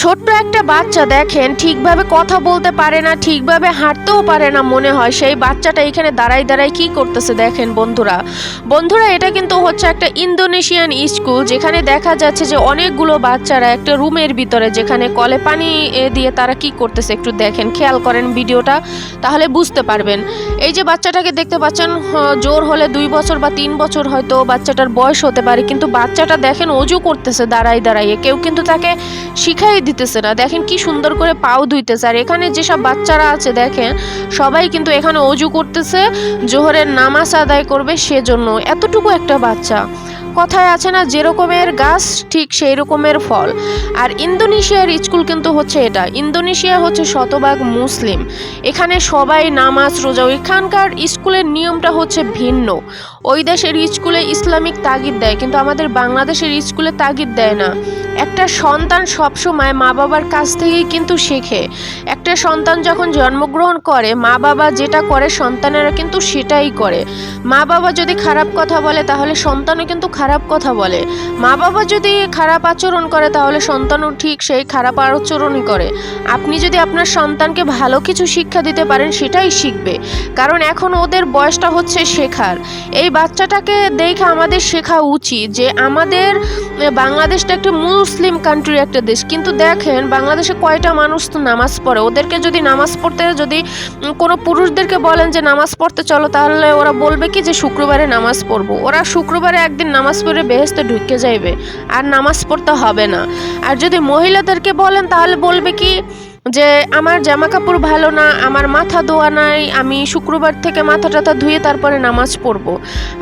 ছোট্ট একটা বাচ্চা দেখেন ঠিকভাবে কথা বলতে পারে না, ঠিকভাবে হাঁটতেও পারে না মনে হয়। সেই বাচ্চাটা এখানে দাঁড়ায় দাঁড়ায় কি করতেছে দেখেন বন্ধুরা। এটা কিন্তু হচ্ছে একটা ইন্দোনেশিয়ান স্কুল, যেখানে দেখা যাচ্ছে যে অনেকগুলো বাচ্চারা একটা রুমের ভিতরে, যেখানে কলে পানি দিয়ে তারা কি করতেছে একটু দেখেন, খেয়াল করেন ভিডিওটা, তাহলে বুঝতে পারবেন। এই যে বাচ্চাটাকে দেখতে পাচ্ছেন, জোর হলে 2 বছর বা 3 বছর হয়তো বাচ্চাটার বয়স হতে পারে, কিন্তু বাচ্চাটা দেখেন অজু করতেছে দাঁড়ায় দাঁড়াইয়ে, কেউ কিন্তু তাকে শিখাই দিতেছে না। দেখেন কি সুন্দর করে পাও ধুইতেছে। আর এখানে যেসব বাচ্চারা আছে দেখেন সবাই কিন্তু এখানে অজু করতেছে, জোহরের নামাজ আদায় করবে সেজন্য। এতটুকু একটা বাচ্চা, কথায় আছে না, যেরকমের গাছ ঠিক সেই রকমের ফল। আর ইন্দোনেশিয়ার স্কুল কিন্তু হচ্ছে এটা। ইন্দোনেশিয়া হচ্ছে শতভাগ মুসলিম, এখানে সবাই নামাজ রোজা। এখানকার স্কুলের নিয়মটা হচ্ছে ভিন্ন। ওই দেশের স্কুলে ইসলামিক তাগিদ দেয়, কিন্তু আমাদের বাংলাদেশের স্কুলে তাগিদ দেয় না। একটা সন্তান সবসময় মা বাবার কাছ থেকেই কিন্তু শেখে। একটা সন্তান যখন জন্মগ্রহণ করে, মা বাবা যেটা করে সন্তানেরা কিন্তু সেটাই করে। মা বাবা যদি খারাপ কথা বলে তাহলে সন্তানও কিন্তু খারাপ কথা বলে। মা বাবা যদি খারাপ আচরণ করে তাহলে সন্তানও ঠিক সেই খারাপ আচরণই করে। আপনি যদি আপনার সন্তানকে ভালো কিছু শিক্ষা দিতে পারেন সেটাই শিখবে, কারণ এখন ওদের বয়সটা হচ্ছে শেখার। এই বাচ্চাটাকে দেখে আমাদের শেখা উচিত যে আমাদের বাংলাদেশটা একটা মুসলিম কান্ট্রি একটা দেশ, কিন্তু দেখেন বাংলাদেশে কয়টা মানুষ তো নামাজ পড়ে। ওদেরকে যদি নামাজ পড়তে, যদি কোনো পুরুষদেরকে বলেন যে নামাজ পড়তে চলো, তাহলে ওরা বলবে কি যে শুক্রবারে নামাজ পড়বো। ওরা শুক্রবারে একদিন নামাজ পড়ে বেহেশতে ঢুকে যাইবে, আর নামাজ পড়তে হবে না। আর যদি মহিলাদেরকে বলেন তাহলে বলবে কি যে আমার জামা কাপড় ভালো না, আমার মাথা ধোয়া নাই, আমি শুক্রবার থেকে মাথা টাথা ধুয়ে তারপরে নামাজ পড়বো।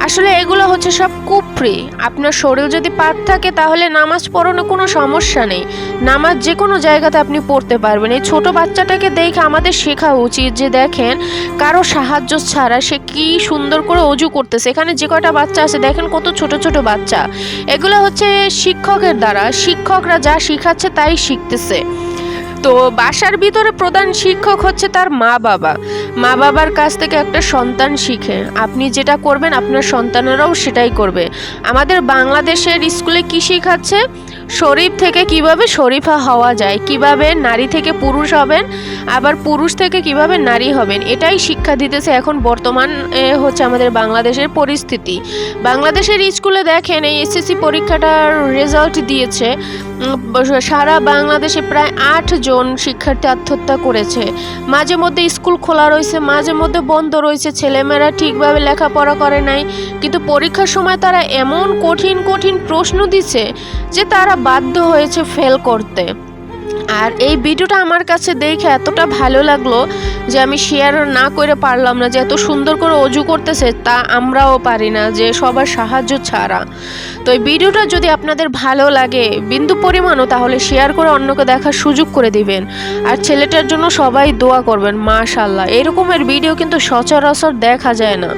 আসলে এগুলো হচ্ছে সব কুফরি। আপনার শরীর যদি পাক থাকে তাহলে নামাজ পড়ানো কোনো সমস্যা নেই, নামাজ যে কোনো জায়গাতে আপনি পড়তে পারবেন। এই ছোট বাচ্চাটাকে দেখে আমাদের শেখা উচিত যে দেখেন কারো সাহায্য ছাড়া সে কি সুন্দর করে অজু করতেছে। এখানে যে কয়টা বাচ্চা আছে দেখেন কত ছোট ছোট বাচ্চা। এগুলো হচ্ছে শিক্ষকের দ্বারা, শিক্ষকরা যা শিখাচ্ছে তাই শিখতেছে। তো বাসার ভিতরে প্রধান শিক্ষক হচ্ছে তার মা বাবা। মা বাবার কাছ থেকে একটা সন্তান শিখে, আপনি যেটা করবেন আপনার সন্তানেরাও সেটাই করবে। আমাদের বাংলাদেশের স্কুলে কি শেখাচ্ছে? শরীফ থেকে কিভাবে শরীফা হওয়া যায়, কিভাবে নারী থেকে পুরুষ হবেন, আবার পুরুষ থেকে কিভাবে নারী হবেন, এটাই শিক্ষা দিতেছে এখন বর্তমান হচ্ছে আমাদের বাংলাদেশের পরিস্থিতি। বাংলাদেশের স্কুলে দেখেন এই এসএসসি পরীক্ষাটার রেজাল্ট দিয়েছে, সারা বাংলাদেশে প্রায় 8 জন শিক্ষার্থী আত্মহত্যা করেছে। মাঝে মধ্যে স্কুল খোলা রয়েছে, মাঝে মধ্যে বন্ধ রয়েছে, ছেলেমেয়েরা ঠিকভাবে লেখাপড়া করে নাই, কিন্তু পরীক্ষার সময় তারা এমন কঠিন কঠিন প্রশ্ন দিচ্ছে যে তারা বাধ্য হয়েছে ফেল করতে। আর এই ভিডিওটা আমার কাছে দেখে এতটা ভালো লাগলো যে আমি শেয়ার না করে পারলাম না, যে এত সুন্দর করে অজু করতেছে তা আমরাও পারি না যে সবার সাহায্য ছাড়া। তো এই ভিডিওটা যদি আপনাদের ভালো লাগে বিন্দু পরিমাণও, তাহলে শেয়ার করে অন্যকে দেখার সুযোগ করে দিবেন। আর ছেলেটার জন্য সবাই দোয়া করবেন। মাশাআল্লাহ, এরকমের ভিডিও কিন্তু সচরাচর দেখা যায় না।